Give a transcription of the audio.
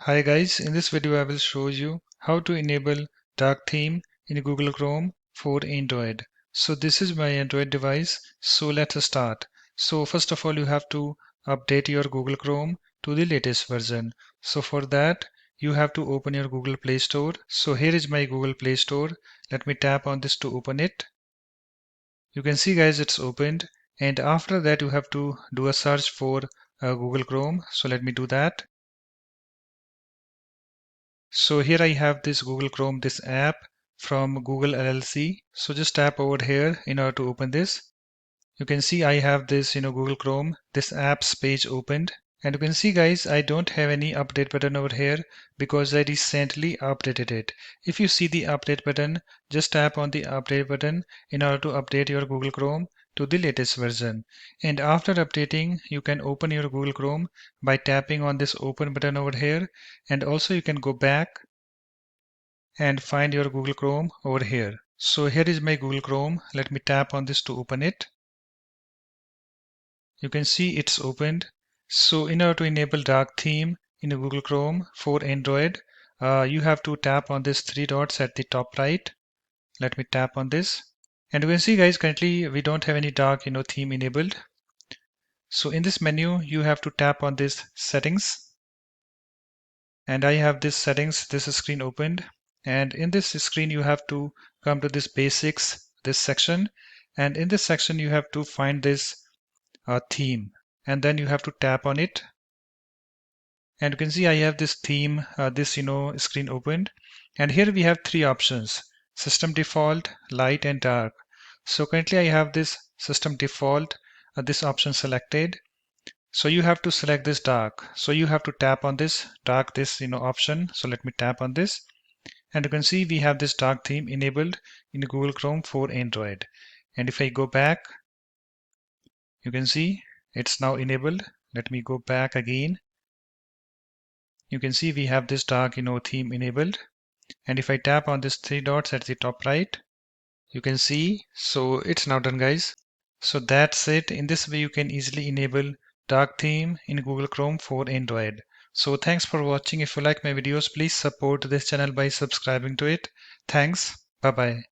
Hi guys, in this video I will show you how to enable dark theme in Google Chrome for Android. So this is my Android device, so let's start. So first of all you have to update your Google Chrome to the latest version. So for that you have to open your Google Play Store. So here is my Google Play Store. Let me tap on this to open it. You can see guys it's opened, and after that you have to do a search for Google Chrome. So let me do that. So here I have this Google Chrome, this app from Google LLC. So just tap over here in order to open this. You can see I have this, Google Chrome, this apps page opened. And you can see guys, I don't have any update button over here because I recently updated it. If you see the update button, just tap on the update button in order to update your Google Chrome to the latest version. And after updating, you can open your Google Chrome by tapping on this open button over here. And also you can go back and find your Google Chrome over here. So here is my Google Chrome. Let me tap on this to open it. You can see it's opened. So in order to enable dark theme in Google Chrome for Android, you have to tap on this three dots at the top right. Let me tap on this. And you can see guys, currently we don't have any dark theme enabled. So in this menu, you have to tap on this settings. And I have this settings, this screen opened. And in this screen, you have to come to this basics, this section. And in this section, you have to find this theme. And then you have to tap on it. And you can see I have this theme, this screen opened. And here we have three options: system default, light, and dark. So currently I have this system default, this option selected. So you have to select this dark. So you have to tap on this dark, this option. So let me tap on this. And you can see we have this dark theme enabled in Google Chrome for Android. And if I go back, you can see it's now enabled. Let me go back again. You can see we have this dark theme enabled. And if I tap on this three dots at the top right, you can see, so it's now done guys. So that's it. In this way you can easily enable dark theme in Google Chrome for Android. So thanks for watching. If you like my videos, please support this channel by subscribing to it. Thanks. Bye bye.